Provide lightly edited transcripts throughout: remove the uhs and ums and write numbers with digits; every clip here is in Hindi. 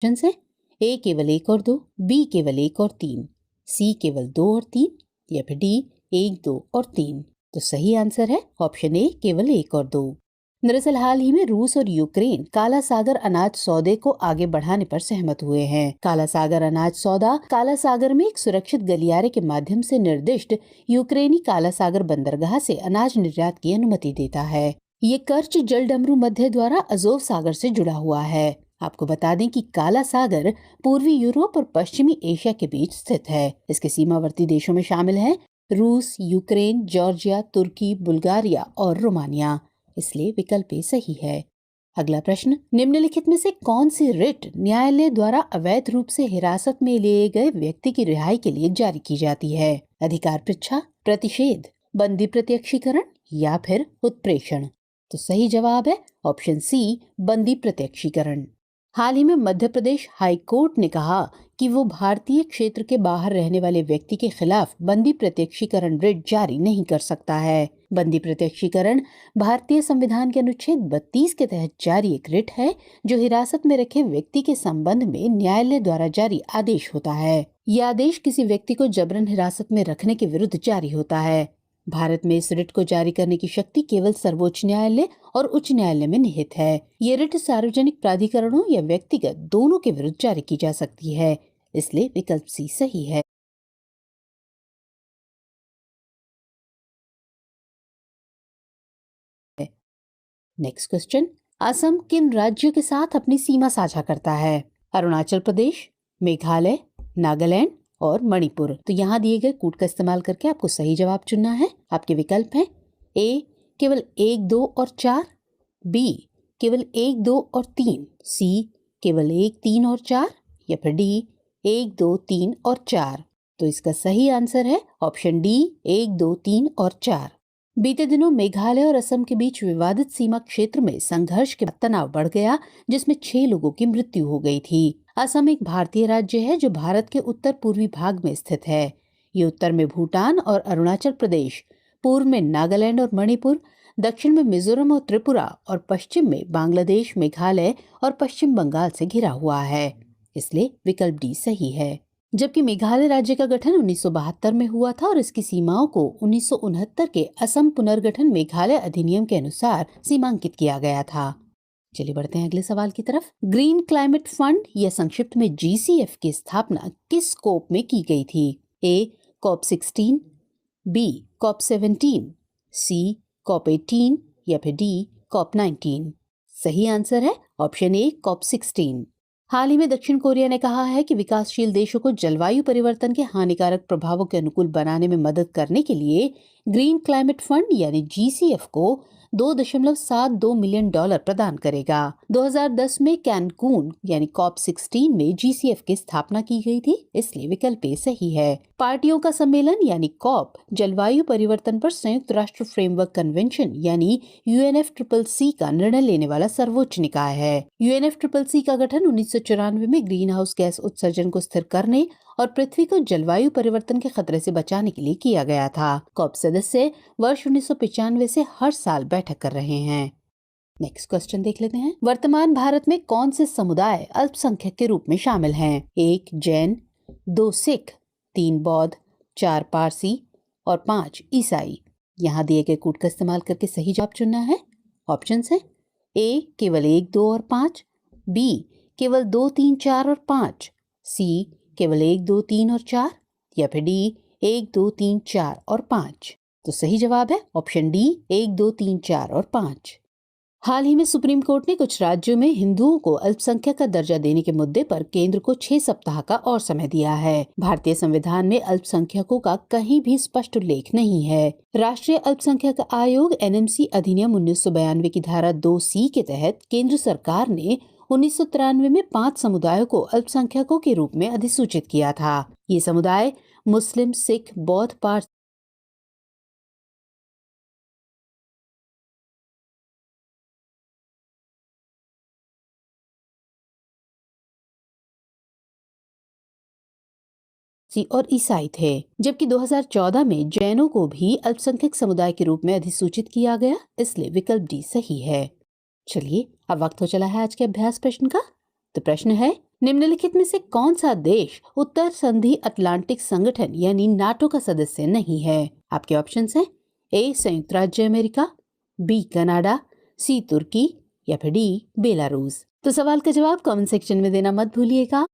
ऑप्शन है ए केवल 1 और 2, बी केवल 1 और 3, सी केवल 2 और 3 या फिर डी 1, 2 और 3। तो सही आंसर है ऑप्शन ए केवल 1 और 2। दरअसल हाल ही में रूस और यूक्रेन काला सागर अनाज सौदे को आगे बढ़ाने पर सहमत हुए हैं। काला सागर अनाज सौदा काला सागर में एक सुरक्षित गलियारे के माध्यम से निर्दिष्ट यूक्रेनी काला सागर बंदरगाह से अनाज निर्यात की अनुमति देता है। ये कर्च जलडमरू मध्य द्वारा अजोव सागर से जुड़ा हुआ है। आपको बता दें कि काला सागर पूर्वी यूरोप और पश्चिमी एशिया के बीच स्थित है। इसके सीमावर्ती देशों में शामिल हैं रूस, यूक्रेन, जॉर्जिया, तुर्की, बुल्गारिया और रोमानिया। इसलिए विकल्प ए सही है। अगला प्रश्न, निम्नलिखित में से कौन सी रिट न्यायालय द्वारा अवैध रूप से हिरासत में लिए गए व्यक्ति की रिहाई के लिए जारी की जाती है? अधिकार पृच्छा, प्रतिषेध, बंदी प्रत्यक्षीकरण या फिर उत्प्रेषण? तो सही जवाब है ऑप्शन सी, बंदी प्रत्यक्षीकरण। हाल ही में मध्य प्रदेश हाई कोर्ट ने कहा कि वो भारतीय क्षेत्र के बाहर रहने वाले व्यक्ति के खिलाफ बंदी प्रत्यक्षीकरण रिट जारी नहीं कर सकता है। बंदी प्रत्यक्षीकरण भारतीय संविधान के अनुच्छेद 32 के तहत जारी एक रिट है जो हिरासत में रखे व्यक्ति के संबंध में न्यायालय द्वारा जारी आदेश होता है। यह आदेश किसी व्यक्ति को जबरन हिरासत में रखने के विरुद्ध जारी होता है। भारत में इस रिट को जारी करने की शक्ति केवल सर्वोच्च न्यायालय और उच्च न्यायालय में निहित है। ये रिट सार्वजनिक प्राधिकरणों या व्यक्तिगत दोनों के विरुद्ध जारी की जा सकती है। इसलिए विकल्प सी सही है। नेक्स्ट क्वेश्चन, असम किन राज्यों के साथ अपनी सीमा साझा करता है? अरुणाचल प्रदेश, मेघालय, नागालैंड और मणिपुर। तो यहाँ दिए गए कूट का इस्तेमाल करके आपको सही जवाब चुनना है। आपके विकल्प हैं ए केवल 1, 2 और 4, बी केवल 1, 2 और 3, सी केवल 1, 3 और 4 या फिर डी 1, 2, 3 और 4। तो इसका सही आंसर है ऑप्शन डी 1, 2, 3 और 4। बीते दिनों मेघालय और असम के बीच विवादित सीमा क्षेत्र में संघर्ष के बाद तनाव बढ़ गया, जिसमें 6 लोगों की मृत्यु हो गई थी। असम एक भारतीय राज्य है जो भारत के उत्तर पूर्वी भाग में स्थित है। ये उत्तर में भूटान और अरुणाचल प्रदेश, पूर्व में नागालैंड और मणिपुर, दक्षिण में मिजोरम और त्रिपुरा और पश्चिम में बांग्लादेश, मेघालय और पश्चिम बंगाल से घिरा हुआ है। इसलिए विकल्प डी सही है। जबकि मेघालय राज्य का गठन 1972 में हुआ था और इसकी सीमाओं को 1969 के असम पुनर्गठन मेघालय अधिनियम के अनुसार सीमांकित किया गया था। चलिए बढ़ते हैं अगले सवाल की तरफ। ग्रीन क्लाइमेट फंड या संक्षिप्त में GCF की स्थापना किस स्कोप में की गई थी? ए कॉप 16, बी कॉप 17, सी कॉप 18 या फिर डी कॉप 19। सही आंसर है ऑप्शन ए कॉप 16। हाल ही में दक्षिण कोरिया ने कहा है कि विकासशील देशों को जलवायु परिवर्तन के हानिकारक प्रभावों के अनुकूल बनाने में मदद करने के लिए ग्रीन क्लाइमेट फंड यानी GCF को $2.72 मिलियन प्रदान करेगा। 2010 में कैनकून यानी कॉप 16 में GCF की स्थापना की गई थी। इसलिए विकल्प ए सही है। पार्टियों का सम्मेलन यानी कॉप जलवायु परिवर्तन पर संयुक्त राष्ट्र फ्रेमवर्क कन्वेंशन यानी UNFCCC का निर्णय लेने वाला सर्वोच्च निकाय है। UNFCCC का गठन 1994 में ग्रीन हाउस गैस उत्सर्जन को स्थिर करने और पृथ्वी को जलवायु परिवर्तन के खतरे से बचाने के लिए किया गया था। कॉप सदस्य वर्ष 1995 से हर साल बैठक कर रहे हैं। नेक्स्ट क्वेश्चन देख लेते हैं। वर्तमान भारत में कौन से समुदाय अल्पसंख्यक के रूप में शामिल हैं? 1 जैन, 2 सिख, 3 बौद्ध, 4 पारसी और 5 ईसाई। यहाँ दिए गए कूट का इस्तेमाल करके सही जवाब चुनना है। ऑप्शंस हैं ए केवल 1, 2 और 5, बी केवल 2, 3, 4 और 5, सी केवल 1, 2, 3 और 4 या फिर डी 1, 2, 3, 4 और 5। तो सही जवाब है ऑप्शन डी 1, 2, 3, 4 और 5। हाल ही में सुप्रीम कोर्ट ने कुछ राज्यों में हिंदुओं को अल्पसंख्यक का दर्जा देने के मुद्दे पर केंद्र को 6 सप्ताह का और समय दिया है। भारतीय संविधान में अल्पसंख्यकों का कहीं भी स्पष्ट उल्लेख नहीं है। राष्ट्रीय अल्पसंख्यक आयोग NMC अधिनियम 1992 की धारा 2C के तहत केंद्र सरकार ने 1993 में 5 समुदायों को अल्पसंख्यकों के रूप में अधिसूचित किया था। ये समुदाय मुस्लिम, सिख, बौद्ध, पारसी और ईसाई थे। जबकि 2014 में जैनों को भी अल्पसंख्यक समुदाय के रूप में अधिसूचित किया गया। इसलिए विकल्प डी सही है। चलिए अब वक्त हो चला है आज के अभ्यास प्रश्न का। तो प्रश्न है, निम्नलिखित में से कौन सा देश उत्तर संधि अटलांटिक संगठन यानी नाटो का सदस्य नहीं है? आपके ऑप्शंस हैं ए संयुक्त राज्य अमेरिका, बी कनाडा, सी तुर्की या फिर डी बेलारूस। तो सवाल का जवाब कमेंट सेक्शन में देना मत भूलिएगा।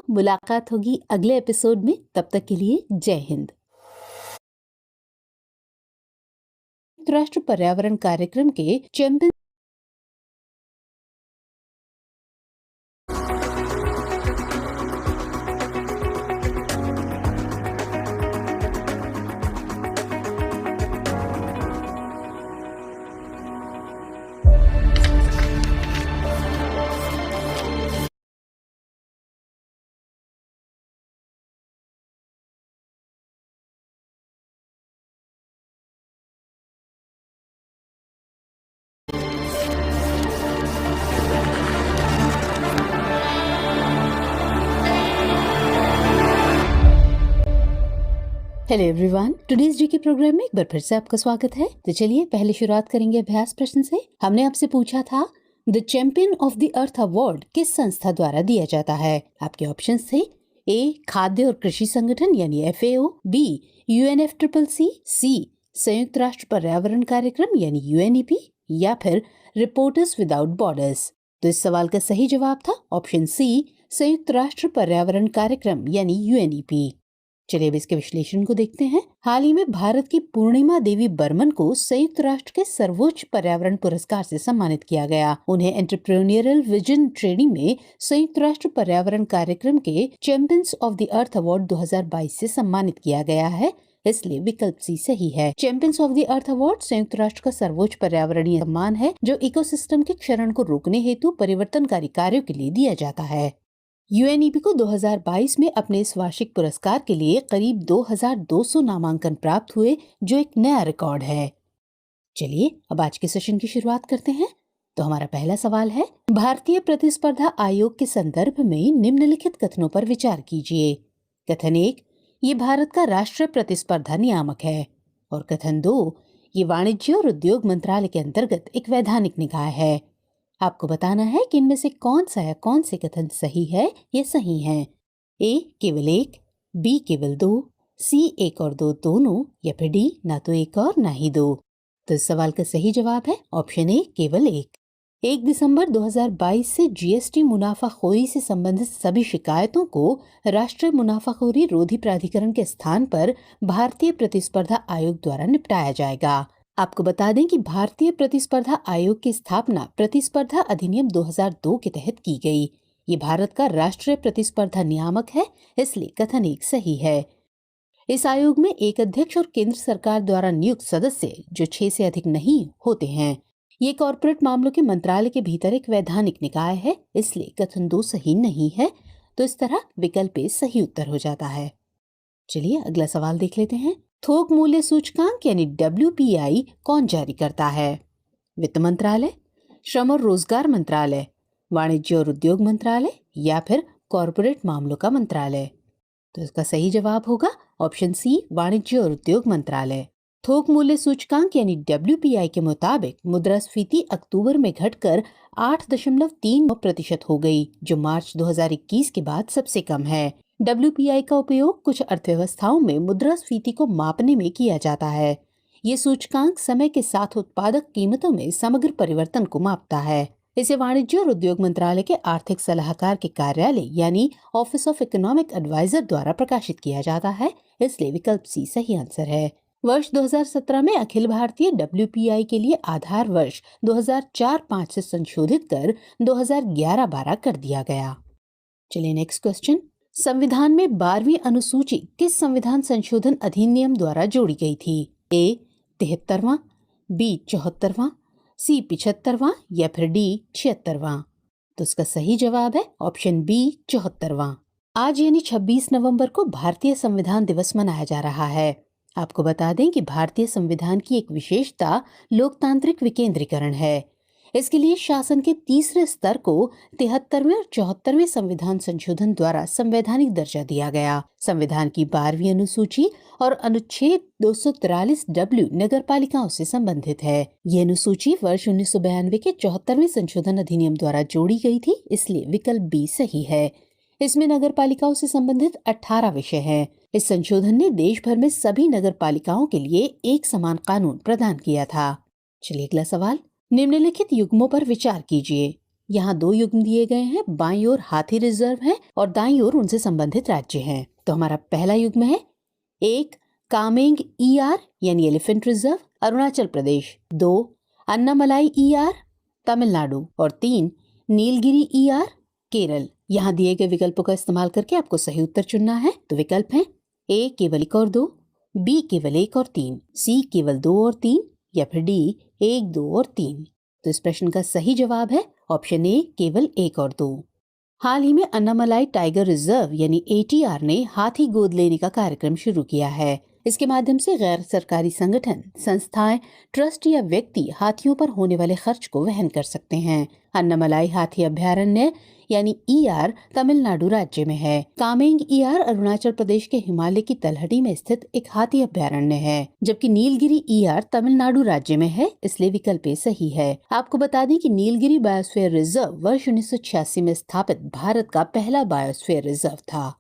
मुलाकात होगी अगले एपिसोड में, तब तक के लिए जय हिंद। राष्ट्र पर्यावरण कार्यक्रम के चैंपियन हेलो एवरीवन, टुडेज जी के प्रोग्राम में एक बार फिर से आपका स्वागत है। तो चलिए पहले शुरुआत करेंगे अभ्यास प्रश्न से। हमने आपसे पूछा था the champion of the earth award किस संस्था द्वारा दिया जाता है? आपके ऑप्शंस थे ए खाद्य और कृषि संगठन यानी FAO, बी UNFCCC, सी संयुक्त राष्ट्र पर्यावरण कार्यक्रम यानी UNEP या फिर रिपोर्टर्स विदाउट बॉर्डर्स। तो इस सवाल का सही जवाब था ऑप्शन सी संयुक्त राष्ट्र पर्यावरण कार्यक्रम यानी UNEP। चलिए अब इसके विश्लेषण को देखते हैं। हाल ही में भारत की पूर्णिमा देवी बर्मन को संयुक्त राष्ट्र के सर्वोच्च पर्यावरण पुरस्कार से सम्मानित किया गया। उन्हें एंटरप्रेन्योरियल विजन ट्रेनिंग में संयुक्त राष्ट्र पर्यावरण कार्यक्रम के champions of the earth award 2022 से सम्मानित किया गया है, इसलिए विकल्प सी सही है। Champions of the earth award संयुक्त राष्ट्र का सर्वोच्च पर्यावरणीय सम्मान है जो इकोसिस्टम के क्षरण को रोकने हेतु परिवर्तनकारी कार्यों के लिए दिया जाता है। UNEP को 2022 में अपने इस वार्षिक पुरस्कार के लिए करीब 2200 नामांकन प्राप्त हुए, जो एक नया रिकॉर्ड है। चलिए अब आज के सेशन की शुरुआत करते हैं। तो हमारा पहला सवाल है, भारतीय प्रतिस्पर्धा आयोग के संदर्भ में निम्नलिखित कथनों पर विचार कीजिए। कथन 1, ये भारत का राष्ट्रीय प्रतिस्पर्धा नियामक है। और कथन 2, ये वाणिज्य और उद्योग मंत्रालय के अंतर्गत एक वैधानिक निकाय है। आपको बताना है कि इनमें से कौन सा या कौन से कथन सही है या सही है। ए केवल एक, बी केवल दो, सी एक और दो दोनों या फिर डी ना तो एक और ना ही दो। तो इस सवाल का सही जवाब है ऑप्शन ए केवल एक। 1 दिसंबर 2022 से GST मुनाफाखोरी से संबंधित सभी शिकायतों को राष्ट्रीय मुनाफाखोरी रोधी प्राधिकरण के स्थान पर भारतीय प्रतिस्पर्धा आयोग द्वारा निपटाया जाएगा। आपको बता दें कि भारतीय प्रतिस्पर्धा आयोग की स्थापना प्रतिस्पर्धा अधिनियम 2002 के तहत की गई। ये भारत का राष्ट्रीय प्रतिस्पर्धा नियामक है, इसलिए कथन एक सही है। इस आयोग में एक अध्यक्ष और केंद्र सरकार द्वारा नियुक्त सदस्य जो 6 से अधिक नहीं होते हैं। ये कॉर्पोरेट मामलों के मंत्रालय के भीतर एक वैधानिक निकाय है, इसलिए कथन 2 सही नहीं है। तो इस तरह विकल्प ए सही उत्तर हो जाता है। चलिए अगला सवाल देख लेते हैं। थोक मूल्य सूचकांक यानी WPI कौन जारी करता है? वित्त मंत्रालय, श्रम और रोजगार मंत्रालय, वाणिज्य और उद्योग मंत्रालय या फिर कॉर्पोरेट मामलों का मंत्रालय? तो इसका सही जवाब होगा ऑप्शन सी वाणिज्य और उद्योग मंत्रालय। थोक मूल्य सूचकांक यानी WPI के मुताबिक मुद्रास्फीति अक्टूबर में घटकर 8.3% हो गई, जो मार्च 2021 के बाद सबसे कम है। WPI का उपयोग कुछ अर्थव्यवस्थाओं में मुद्रास्फीति को मापने में किया जाता है। ये सूचकांक समय के साथ उत्पादक कीमतों में समग्र परिवर्तन को मापता है। इसे वाणिज्य और उद्योग मंत्रालय के आर्थिक सलाहकार के कार्यालय यानी ऑफिस ऑफ इकोनॉमिक एडवाइजर द्वारा प्रकाशित किया जाता है, इसलिए विकल्प सी सही आंसर है। वर्ष 2017 में अखिल भारतीय WPI के लिए आधार वर्ष 2004-05 से संशोधित कर 2011-12 कर दिया गया। चलिए नेक्स्ट क्वेश्चन। संविधान में 12वीं अनुसूची किस संविधान संशोधन अधिनियम द्वारा जोड़ी गई थी? ए 73वां, बी 74वां, सी 75वां या फिर डी 76वां? तो इसका सही जवाब है ऑप्शन बी 74वां। आज यानी 26 नवंबर को भारतीय संविधान दिवस मनाया जा रहा है। आपको बता दें कि भारतीय संविधान की एक विशेषता लोकतांत्रिक विकेंद्रीकरण है। इसके लिए शासन के तीसरे स्तर को 73वें और 74वें संविधान संशोधन द्वारा संवैधानिक दर्जा दिया गया। संविधान की 12वीं अनुसूची और अनुच्छेद 243W नगर पालिकाओं से संबंधित है। ये अनुसूची वर्ष 1992 के 74वें संशोधन अधिनियम द्वारा जोड़ी गई थी, इसलिए विकल्प बी सही है। इसमें नगर पालिकाओं से संबंधित 18 विषय हैं। इस संशोधन ने देश भर में सभी नगर पालिकाओं के लिए एक समान कानून प्रदान किया था। चलिए अगला सवाल। निम्नलिखित युग्मों पर विचार कीजिए। यहाँ 2 युग्म दिए गए हैं, बाईं ओर हाथी रिजर्व है और दाईं ओर उनसे संबंधित राज्य हैं। तो हमारा पहला युग्म है 1 कामेंग ER यानी elephant reserve Arunachal Pradesh, 2 Annamalai ER Tamil Nadu और 3 नीलगिरी ER केरल। यहाँ दिए गए विकल्पों का इस्तेमाल करके आपको सही उत्तर चुनना है। तो विकल्प है ए केवल 1 और 2, बी केवल 1 और 3, सी केवल 2 और 3 या फिर डी 1, 2 और 3। तो इस प्रश्न का सही जवाब है ऑप्शन ए केवल 1 और 2। हाल ही में अन्नामलाई टाइगर रिजर्व यानी ATR ने हाथी गोद लेने का कार्यक्रम शुरू किया है। इसके माध्यम से गैर सरकारी संगठन, संस्थाएं, ट्रस्ट या व्यक्ति हाथियों पर होने वाले खर्च को वहन कर सकते हैं। अन्नामलाई हाथी अभयारण्य यानी ER तमिलनाडु राज्य में है। कामेंग ER अरुणाचल प्रदेश के हिमालय की तलहटी में स्थित एक हाथी अभयारण्य है, जबकि नीलगिरी ER तमिलनाडु राज्य में है, इसलिए विकल्प ए सही है। आपको बता दें कि नीलगिरी बायोस्फीयर रिजर्व वर्ष 1986 में स्थापित भारत का पहला बायोस्फीयर रिजर्व था।